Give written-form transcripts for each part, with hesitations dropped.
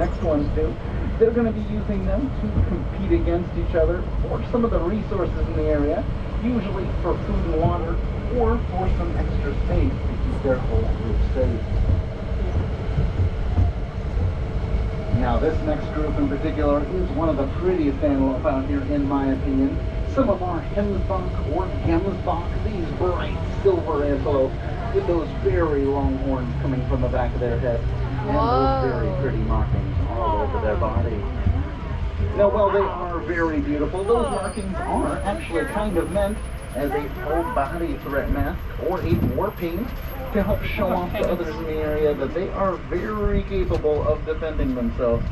next ones do. They're going to be using them to compete against each other for some of the resources in the area, usually for food and water, or for some extra space to keep their whole group safe. Now this next group in particular is one of the prettiest antelope out here in my opinion. Some of our hemsbok or gemsbok, these bright silver antelope with those very long horns coming from the back of their head and those very pretty markings all over their body. Now while they are very beautiful, those markings are actually kind of meant as a full body threat mask or a war paint to help show off to others in the area that they are very capable of defending themselves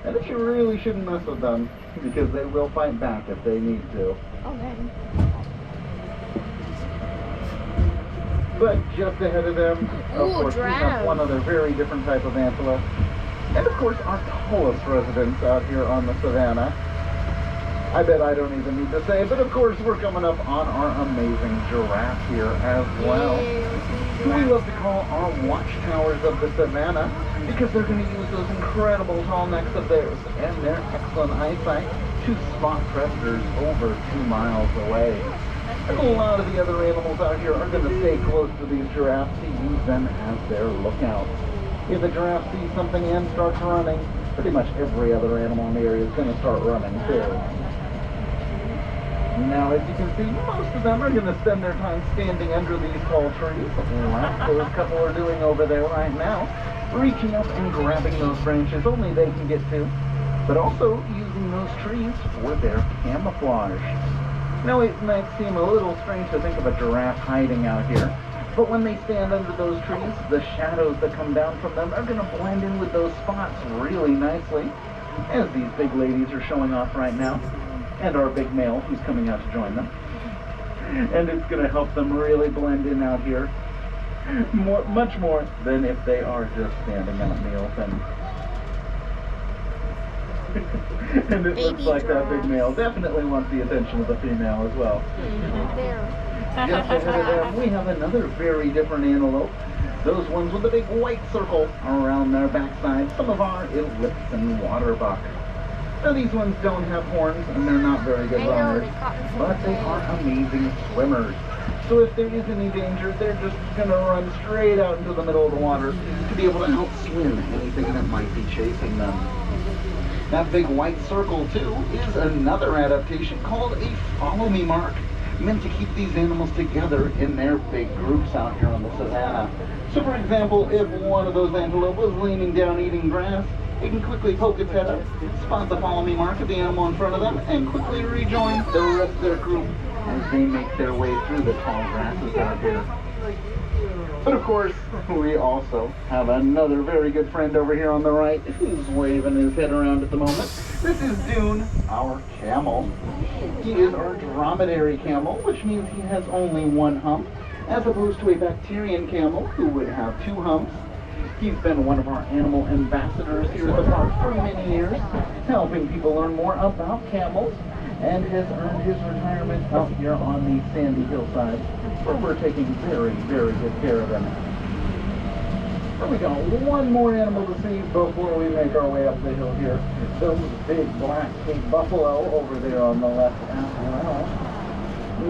and that you really shouldn't mess with them because they will fight back if they need to. Okay. But just ahead of them, of course, we have one other very different type of antelope. And of course, our tallest residents out here on the savannah. I bet I don't even need to say, but of course we're coming up on our amazing giraffe here as well. Who we love to call our watchtowers of the savannah because they're going to use those incredible tall necks of theirs and their excellent eyesight to spot predators over 2 miles away. And a lot of the other animals out here are going to stay close to these giraffes to use them as their lookouts. If the giraffe sees something and starts running, pretty much every other animal in the area is going to start running too. Now, as you can see, most of them are going to spend their time standing under these tall trees, like those couple are doing over there right now, reaching up and grabbing those branches only they can get to, but also using those trees for their camouflage. Now, it might seem a little strange to think of a giraffe hiding out here, but when they stand under those trees, the shadows that come down from them are going to blend in with those spots really nicely, as these big ladies are showing off right now, and our big male who's coming out to join them. And it's going to help them really blend in out here, much more than if they are just standing out in the open. And it looks like that big male definitely wants the attention of the female as well. Just ahead of them, we have another very different antelope. Those ones with a big white circle around their backside. Some of our Ellipsan waterbuck. Now these ones don't have horns and they're not very good runners, but they are amazing swimmers. So if there is any danger, they're just going to run straight out into the middle of the water to be able to outswim anything that might be chasing them. That big white circle too is another adaptation called a follow me mark, meant to keep these animals together in their big groups out here on the savannah. So for example, if one of those antelope was leaning down eating grass, it can quickly poke its head up, spot the follow me mark of the animal in front of them, and quickly rejoin the rest of their group as they make their way through the tall grasses out here. But of course, we also have another very good friend over here on the right who's waving his head around at the moment. This is Dune, our camel. He is our dromedary camel, which means he has only one hump, as opposed to a bacterian camel who would have 2 humps. He's been one of our animal ambassadors here at the park for many years, helping people learn more about camels, and has earned his retirement out here on the sandy hillside, where we're taking very, very good care of him. Well, we got one more animal to see before we make our way up the hill here. Those big black Cape buffalo over there on the left as well.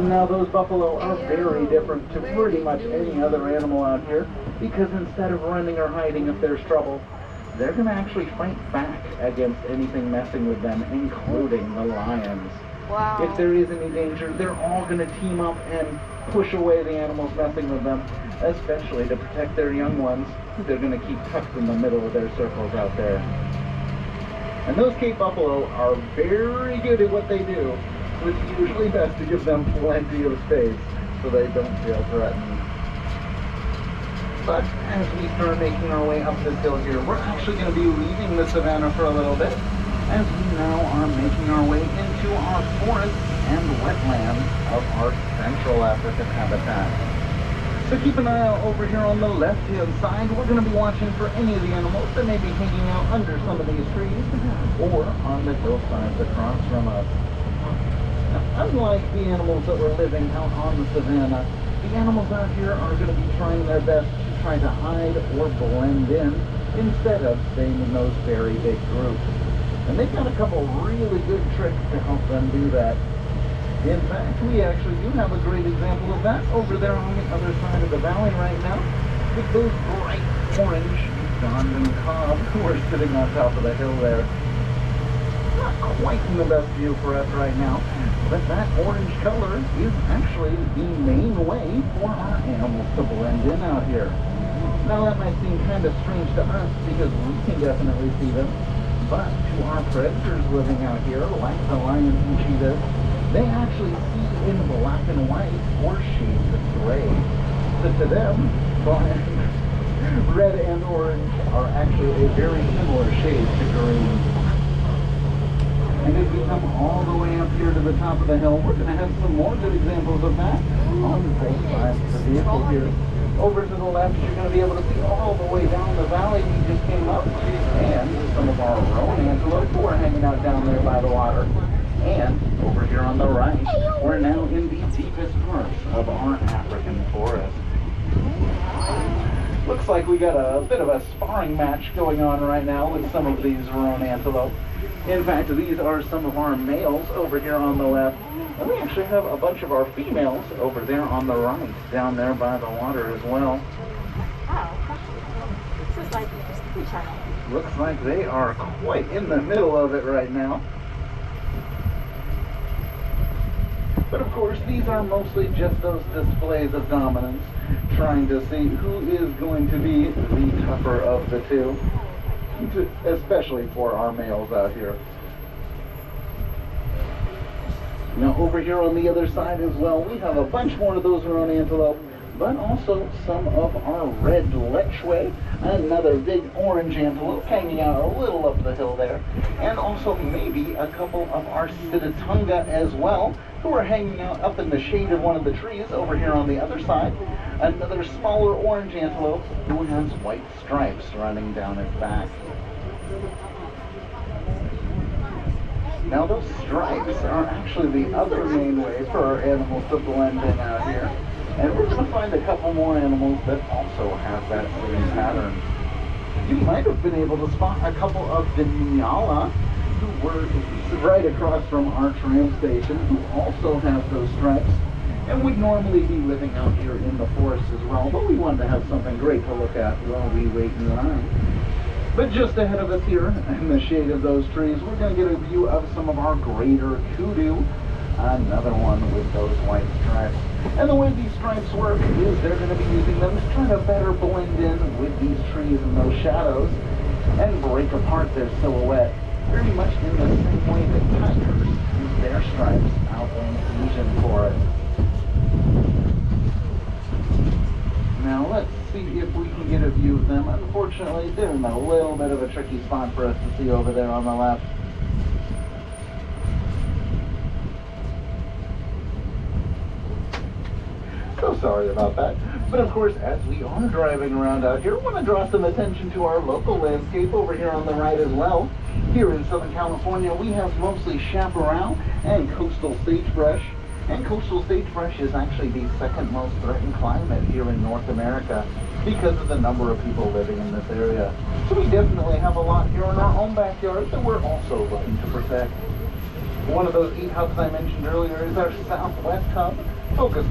Now those buffalo are very different to pretty much any other animal out here, because instead of running or hiding if there's trouble, they're going to actually fight back against anything messing with them, including the lions. Wow. If there is any danger, they're all going to team up and push away the animals messing with them, especially to protect their young ones, who they're going to keep tucked in the middle of their circles out there. And those Cape buffalo are very good at what they do, so it's usually best to give them plenty of space so they don't feel threatened. But as we start making our way up this hill here, we're actually going to be leaving the savannah for a little bit, as we now are making our way into our forests and wetlands of our Central African habitat. So keep an eye out over here on the left-hand side. We're going to be watching for any of the animals that may be hanging out under some of these trees or on the hillsides across from us. Now, unlike the animals that were living out on the savannah, the animals out here are going to be trying their best to try to hide or blend in instead of staying in those very big groups. And they've got a couple really good tricks to help them do that. In fact, we actually do have a great example of that over there on the other side of the valley right now, with those bright orange Don Cobb who are sitting on top of the hill there. Not quite in the best view for us right now, but that orange color is actually the main way for our animals to blend in out here. Now that might seem kind of strange to us because we can definitely see them, but to our predators living out here, like the lions and cheetahs, they actually see in black and white or shades of gray. So to them, black, red and orange are actually a very similar shade to green. And as we come all the way up here to the top of the hill, we're going to have some more good examples of that on both sides of the vehicle here. Over to the left, you're going to be able to see all the way down the valley we just came up, and some of our roan antelope who are hanging out down there by the water. And over here on the right, we're now in the deepest parts of our African forest. Looks like we got a bit of a sparring match going on right now with some of these roan antelope. In fact, these are some of our males over here on the left, and we actually have a bunch of our females over there on the right, down there by the water as well. This is like Discovery Channel. Looks like they are quite in the middle of it right now. But of course, these are mostly just those displays of dominance, trying to see who is going to be the tougher of the two, especially for our males out here. Now over here on the other side as well, we have a bunch more of those roan antelope, but also some of our red lechwe, another big orange antelope hanging out a little up the hill there, and also maybe a couple of our sitatunga as well, who are hanging out up in the shade of one of the trees over here on the other side. Another smaller orange antelope who has white stripes running down its back. Now those stripes are actually the other main way for our animals to blend in out here. And we're going to find a couple more animals that also have that same pattern. You might have been able to spot a couple of the Nyala, who were right across from our tram station, who also have those stripes. And would normally be living out here in the forest as well, but we wanted to have something great to look at while we wait in line. But just ahead of us here, in the shade of those trees, we're going to get a view of some of our greater kudu. Another one with those white stripes. And the way these stripes work is they're going to be using them to try to better blend in with these trees and those shadows and break apart their silhouette, very much in the same way that tigers use their stripes out in the Asian forest. Now let's see if we can get a view of them. Unfortunately, they're in a little bit of a tricky spot for us to see over there on the left. So sorry about that. But of course, as we are driving around out here, I want to draw some attention to our local landscape over here on the right as well. Here in Southern California, we have mostly chaparral and coastal sagebrush. And coastal sagebrush is actually the second most threatened climate here in North America because of the number of people living in this area. So we definitely have a lot here in our own backyard that we're also looking to protect. One of those 8 hubs I mentioned earlier is our Southwest hub, focused